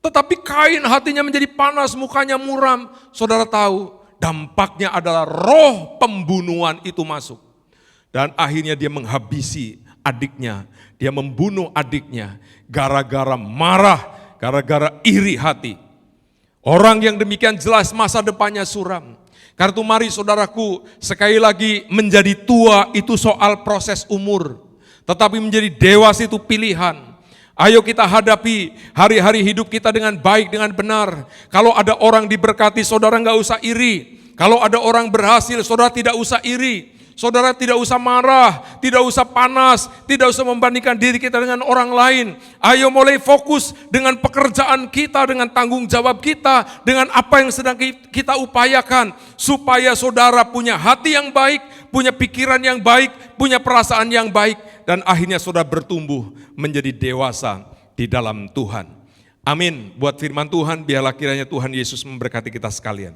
Tetapi Kain hatinya menjadi panas, mukanya muram. Saudara tahu, dampaknya adalah roh pembunuhan itu masuk. Dan akhirnya dia menghabisi adiknya. Dia membunuh adiknya gara-gara marah, gara-gara iri hati. Orang yang demikian jelas masa depannya suram. Karena itu mari saudaraku, sekali lagi menjadi tua itu soal proses umur. Tetapi menjadi dewasa itu pilihan. Ayo kita hadapi hari-hari hidup kita dengan baik, dengan benar. Kalau ada orang diberkati, saudara nggak usah iri. Kalau ada orang berhasil, saudara tidak usah iri. Saudara tidak usah marah, tidak usah panas, tidak usah membandingkan diri kita dengan orang lain. Ayo mulai fokus dengan pekerjaan kita, dengan tanggung jawab kita, dengan apa yang sedang kita upayakan. Supaya saudara punya hati yang baik, punya pikiran yang baik, punya perasaan yang baik. Dan akhirnya saudara bertumbuh menjadi dewasa di dalam Tuhan. Amin. Buat firman Tuhan, biarlah kiranya Tuhan Yesus memberkati kita sekalian.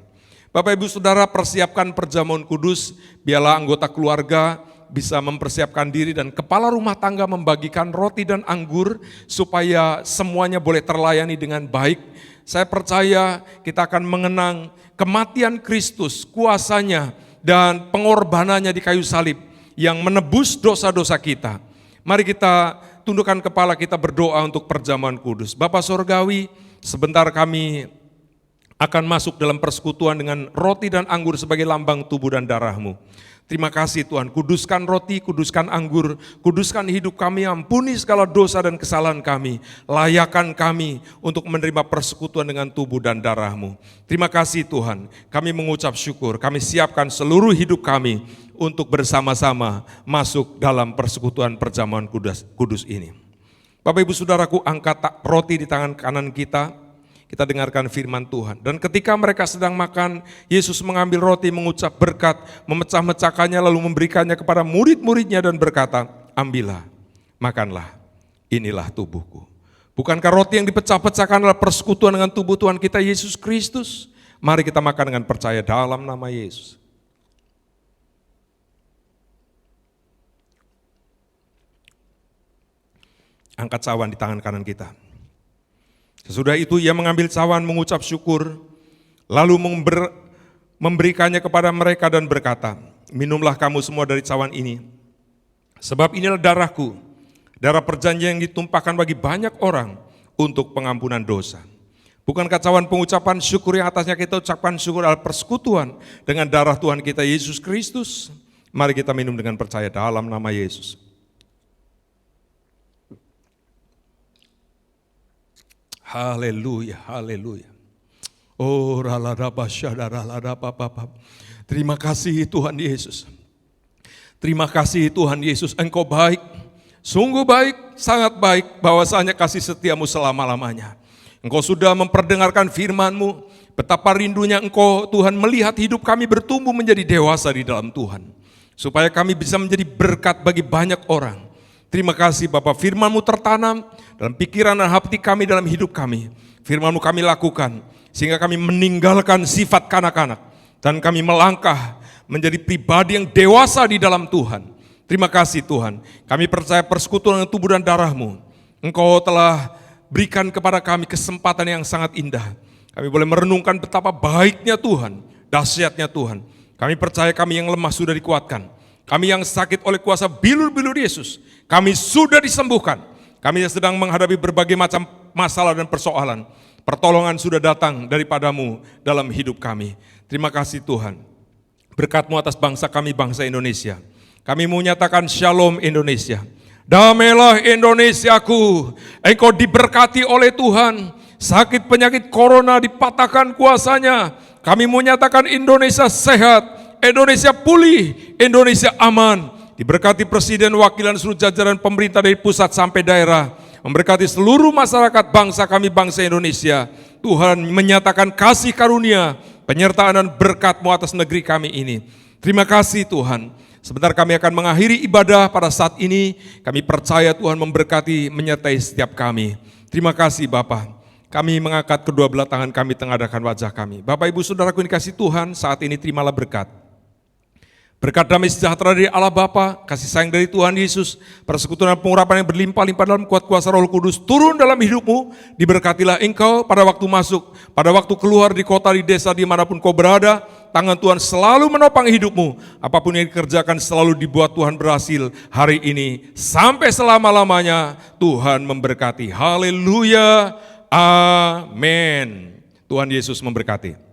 Bapak Ibu Saudara, persiapkan perjamuan kudus, biarlah anggota keluarga bisa mempersiapkan diri dan kepala rumah tangga membagikan roti dan anggur supaya semuanya boleh terlayani dengan baik. Saya percaya kita akan mengenang kematian Kristus, kuasanya dan pengorbanannya di kayu salib yang menebus dosa-dosa kita. Mari kita tundukkan kepala, kita berdoa untuk perjamuan kudus. Bapa Sorgawi, sebentar kami akan masuk dalam persekutuan dengan roti dan anggur sebagai lambang tubuh dan darah-Mu. Terima kasih Tuhan, kuduskan roti, kuduskan anggur, kuduskan hidup kami, ampuni segala dosa dan kesalahan kami, layakan kami untuk menerima persekutuan dengan tubuh dan darah-Mu. Terima kasih Tuhan, kami mengucap syukur, kami siapkan seluruh hidup kami untuk bersama-sama masuk dalam persekutuan perjamuan kudus ini. Bapak Ibu Saudaraku, angkat roti di tangan kanan kita dengarkan firman Tuhan. Dan ketika mereka sedang makan, Yesus mengambil roti, mengucap berkat, memecah-mecahkannya lalu memberikannya kepada murid-muridnya dan berkata, ambillah, makanlah, inilah tubuhku. Bukankah roti yang dipecah-pecahkan adalah persekutuan dengan tubuh Tuhan kita Yesus Kristus? Mari kita makan dengan percaya dalam nama Yesus. Angkat cawan di tangan kanan kita. Sesudah itu ia mengambil cawan, mengucap syukur, lalu memberikannya kepada mereka dan berkata, minumlah kamu semua dari cawan ini, sebab inilah darahku, darah perjanjian yang ditumpahkan bagi banyak orang untuk pengampunan dosa. Bukankah cawan pengucapan syukur yang atasnya kita ucapkan syukur adalah persekutuan dengan darah Tuhan kita Yesus Kristus? Mari kita minum dengan percaya dalam nama Yesus. Haleluya, haleluya. Oh, terima kasih Tuhan Yesus. Terima kasih Tuhan Yesus, Engkau baik, sungguh baik, sangat baik, bahwasanya kasih setiamu selama-lamanya. Engkau sudah memperdengarkan firman-Mu, betapa rindunya Engkau Tuhan melihat hidup kami bertumbuh menjadi dewasa di dalam Tuhan. Supaya kami bisa menjadi berkat bagi banyak orang. Terima kasih Bapa, firman-Mu tertanam dalam pikiran dan hati kami, dalam hidup kami. Firman-Mu kami lakukan, sehingga kami meninggalkan sifat kanak-kanak. Dan kami melangkah menjadi pribadi yang dewasa di dalam Tuhan. Terima kasih Tuhan, kami percaya persekutuan dengan tubuh dan darah-Mu. Engkau telah berikan kepada kami kesempatan yang sangat indah. Kami boleh merenungkan betapa baiknya Tuhan, dahsyatnya Tuhan. Kami percaya kami yang lemah sudah dikuatkan. Kami yang sakit oleh kuasa bilur-bilur Yesus, kami sudah disembuhkan. Kami yang sedang menghadapi berbagai macam masalah dan persoalan, pertolongan sudah datang daripada-Mu dalam hidup kami. Terima kasih Tuhan. Berkat-Mu atas bangsa kami, bangsa Indonesia. Kami mau nyatakan shalom Indonesia. Damailah Indonesiaku. Engkau diberkati oleh Tuhan. Sakit penyakit corona dipatahkan kuasanya. Kami mau nyatakan Indonesia sehat. Indonesia pulih, Indonesia aman, diberkati presiden, wakil dan seluruh jajaran pemerintah dari pusat sampai daerah, memberkati seluruh masyarakat bangsa kami, bangsa Indonesia. Tuhan menyatakan kasih karunia, penyertaan dan berkat-Mu atas negeri kami ini. Terima kasih Tuhan. Sebentar kami akan mengakhiri ibadah pada saat ini, kami percaya Tuhan memberkati, menyertai setiap kami. Terima kasih Bapa. Kami mengangkat kedua belah tangan kami, tengadahkan wajah kami. Bapak Ibu Saudaraku yang dikasihi Tuhan, saat ini terimalah berkat. Berkat damai sejahtera dari Allah Bapa, kasih sayang dari Tuhan Yesus, persekutuan dan pengurapan yang berlimpah-limpah dalam kuat kuasa Roh Kudus turun dalam hidupmu. Diberkatilah engkau pada waktu masuk, pada waktu keluar, di kota, di desa, dimanapun kau berada. Tangan Tuhan selalu menopang hidupmu. Apapun yang dikerjakan selalu dibuat Tuhan berhasil hari ini sampai selama-lamanya. Tuhan memberkati. Haleluya. Amin. Tuhan Yesus memberkati.